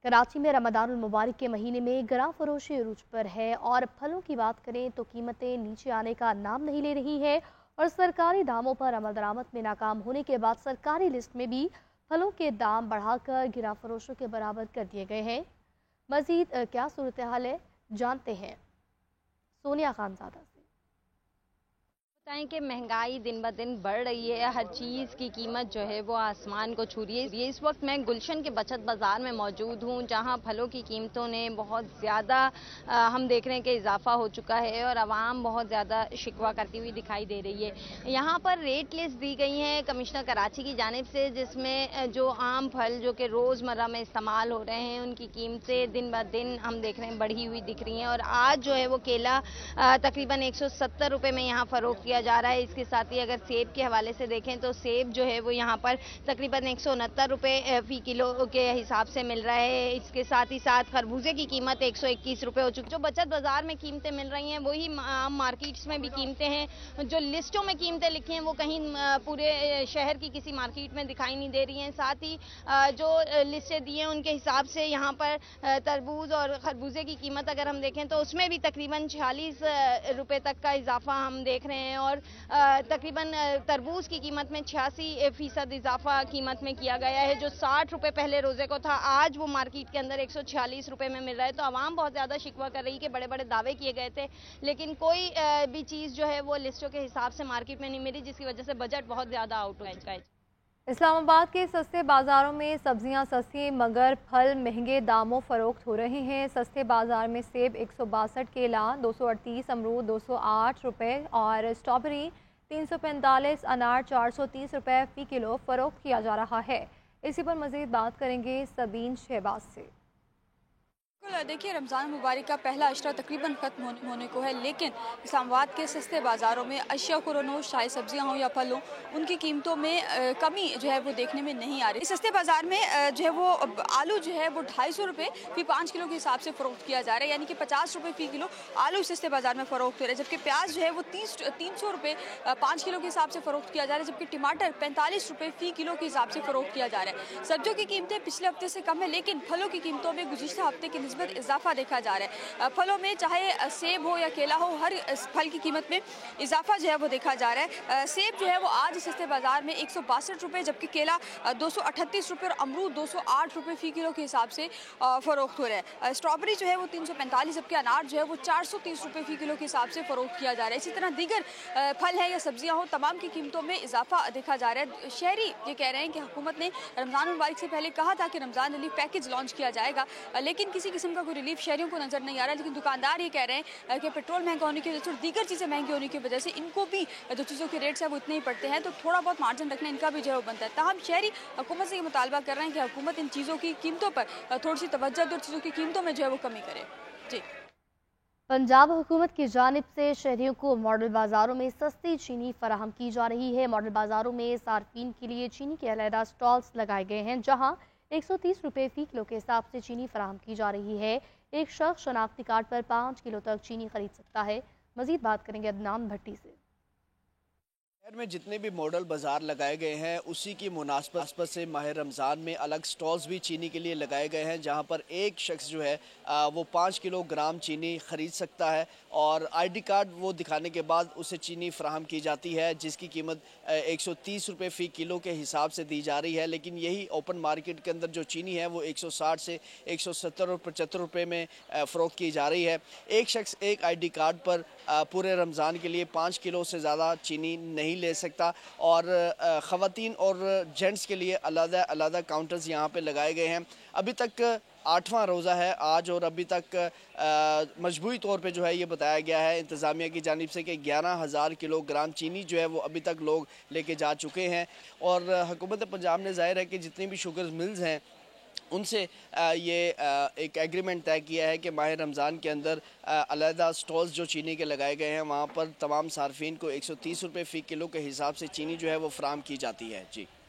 कराची में रमदानुल मुबारक के महीने में गरा फरोशी अरूज पर है और फलों की बात करें तो कीमतें नीचे आने का नाम नहीं ले रही है और सरकारी दामों पर अमल दरामद में नाकाम होने के बाद सरकारी लिस्ट में भी फलों के दाम बढ़ाकर गिरा फरोशों के बराबर कर दिए गए हैं। मजीद क्या सूरत हाल है, जानते हैं सोनिया खानजादा से। बताएं कि महंगाई दिन ब दिन बढ़ रही है, हर चीज़ की कीमत जो है वो आसमान को छू रही है। इस वक्त मैं गुलशन के बचत बाज़ार में मौजूद हूँ, जहाँ फलों की कीमतों ने बहुत ज़्यादा हम देख रहे हैं कि इजाफा हो चुका है और आवाम बहुत ज़्यादा शिकवा करती हुई दिखाई दे रही है। यहाँ पर रेट लिस्ट दी गई है कमिश्नर कराची की जानिब से, जिसमें जो आम फल जो कि रोज़मर्रा में इस्तेमाल हो रहे हैं उनकी कीमतें दिन ब दिन हम देख रहे हैं बढ़ी हुई दिख रही हैं। और आज जो है वो केला तकरीबन 170 रुपये में यहाँ फ़रोख्त किया जा रहा है। इसके साथ ही अगर सेब के हवाले से देखें तो सेब जो है वो यहाँ पर तकरीबन 169 रुपये फ़ी किलो के हिसाब से मिल रहा है। इसके साथ ही साथ खरबूजे की कीमत 121 रुपये हो चुकी। जो बचत बाज़ार में कीमतें मिल रही हैं वही आम मार्केट्स में भी कीमतें हैं। जो लिस्टों में कीमतें लिखी हैं वो कहीं पूरे शहर की किसी मार्केट में दिखाई नहीं दे रही हैं। साथ ही जो लिस्टें दी हैं उनके हिसाब से यहाँ पर तरबूज और खरबूजे की कीमत अगर हम देखें तो उसमें भी तकरीबन 46 रुपये तक का इजाफा हम देख रहे हैं और तकरीबन तरबूज की कीमत में 86% इजाफा कीमत में किया गया है। जो 60 रुपये पहले रोजे को था, आज वो मार्केट के अंदर 146 रुपये में मिल रहा है। तो आवाम बहुत ज़्यादा शिकवा कर रही कि बड़े बड़े दावे किए गए थे लेकिन कोई भी चीज़ जो है वो लिस्टों के हिसाब से मार्केट में नहीं मिली, जिसकी वजह से बजट बहुत ज़्यादा आउट हो चुका है। इस्लामाबाद के सस्ते बाज़ारों में सब्जियां सस्ती मगर फल महंगे दामों फ़रोख्त हो रहे हैं। सस्ते बाज़ार में सेब 162, केला 238, अमरूद 208 रुपये और स्ट्रॉबेरी 345, अनार 430 रुपये फ़ी किलो फ़रोख्त किया जा रहा है। इसी पर मज़ीद बात करेंगे सबीन शहबाज से। देखिए, रमज़ान मुबारक का पहला अशरा तकरीबन ख़त्म होने को है, लेकिन इस्लामाबाद के सस्ते बाज़ारों में अशिया खुरोनोश, चाहे सब्जियां हों या फल हों, उनकी कीमतों में कमी जो है वो देखने में नहीं आ रही। इस सस्ते बाज़ार में जो है वो आलू जो है वो 250 रुपये फ़ी 5 किलो के हिसाब से फ़रोख्त किया जा रहा है, यानी कि 50 रुपये फ़ी किलो आलू सस्ते बाज़ार में फ़रोख्त हो रहा है। जबकि प्याज जो है वो 300 रुपये 5 किलो के हिसाब से फ़रोख्त किया जा रहा है, जबकि टमाटर 45 रुपये फ़ी किलो के हिसाब से फ़रोख्त किया जा रहा है। सब्जियों की कीमतें पिछले हफ्ते से कम है, लेकिन फलों की कीमतों में गुज़िश्ता हफ्ते की निस्बत इजाफा देखा जा रहा है। फलों में चाहे सेब हो या केला हो, हर फल की कीमत में इजाफा जो है वो देखा जा रहा है। सेब जो है वो आज सस्ते बाजार में 162 रुपये, जबकि केला 238 रुपये और अमरूद 208 रुपये फ़ी किलो के हिसाब से फ़रोख्त हो रहा है। स्ट्रॉबेरी जो है वो 345, जबकि अनार जो है वो 430 रुपये फ़ी किलो के हिसाब से फ़रोख्त किया जा रहा है। इसी तरह दीगर फल हैं या सब्जियां हो, तमाम की कीमतों में इजाफा देखा जा रहा है। शहरी ये कह रहे हैं कि हुकूमत ने रमज़ान मुबारक से पहले कहा था कि रमज़ान रिलीफ पैकेज लॉन्च किया जाएगा, लेकिन किसी किस्म का कोई रिलीफ शहरियों को नजर नहीं आ रहा है। लेकिन दुकानदार ये कह रहे हैं कि पेट्रोल महंगा होने की वजह से और दीगर चीज़ें महंगी होने की वजह से इनको भी जो चीज़ों के रेट्स हैं वो इतने ही पड़ते हैं, तो थोड़ा बहुत मार्जिन रखना इनका भी जो है वो बनता है। ताहम शहरी हुकूमत से ये मुतालबा कर रहे हैं कि हुकूमत इन चीज़ों की कीमतों पर थोड़ी सी तवज्जो दे और चीज़ों की कीमतों में जो है वो कमी करे। जी, पंजाब हुकूमत की जानिब से शहरियों को मॉडल बाज़ारों में सस्ती चीनी फराहम की जा रही है। मॉडल बाज़ारों में सार्फिन के लिए चीनी के अलहदा स्टॉल्स लगाए गए हैं, जहां 130 रुपये फ़ी किलो के हिसाब से चीनी फराहम की जा रही है। एक शख्स शनाख्ती कार्ड पर 5 किलो तक चीनी खरीद सकता है। मजीद बात करेंगे अदनान भट्टी से। शहर में जितने भी मॉडल बाज़ार लगाए गए हैं उसी की मुनासबत से माह रमज़ान में अलग स्टॉल्स भी चीनी के लिए लगाए गए हैं, जहां पर एक शख्स जो है वो 5 किलोग्राम चीनी ख़रीद सकता है और आईडी कार्ड वो दिखाने के बाद उसे चीनी फ्राहम की जाती है, जिसकी कीमत 130 रुपये फ़ी किलो के हिसाब से दी जा रही है। लेकिन यही ओपन मार्केट के अंदर जो चीनी है वो 160 से 170 और 75 रुपये में फ़रोख्त की जा रही है। एक शख्स एक आईडी कार्ड पर पूरे रमज़ान के लिए 5 किलो से ज़्यादा चीनी नहीं ले सकता और ख़वातीन और जेंट्स के लिए अलग अलग काउंटर्स यहाँ पे लगाए गए हैं। अभी तक 8वां रोज़ा है आज और अभी तक मजबूरी तौर पे जो है ये बताया गया है इंतज़ामिया की जानिब से कि 11,000 किलोग्राम चीनी जो है वो अभी तक लोग लेके जा चुके हैं। और हुकूमत पंजाब ने ज़ाहिर है कि जितनी भी शुगर मिल्स हैं उनसे ये एक एग्रीमेंट तय किया है कि माह रमज़ान के अंदर अलहदा स्टॉल्स जो चीनी के लगाए गए हैं वहाँ पर तमाम सार्फिन को 130 रुपये फ़ी किलो के हिसाब से चीनी जो है वो फ्राहम की जाती है। जी।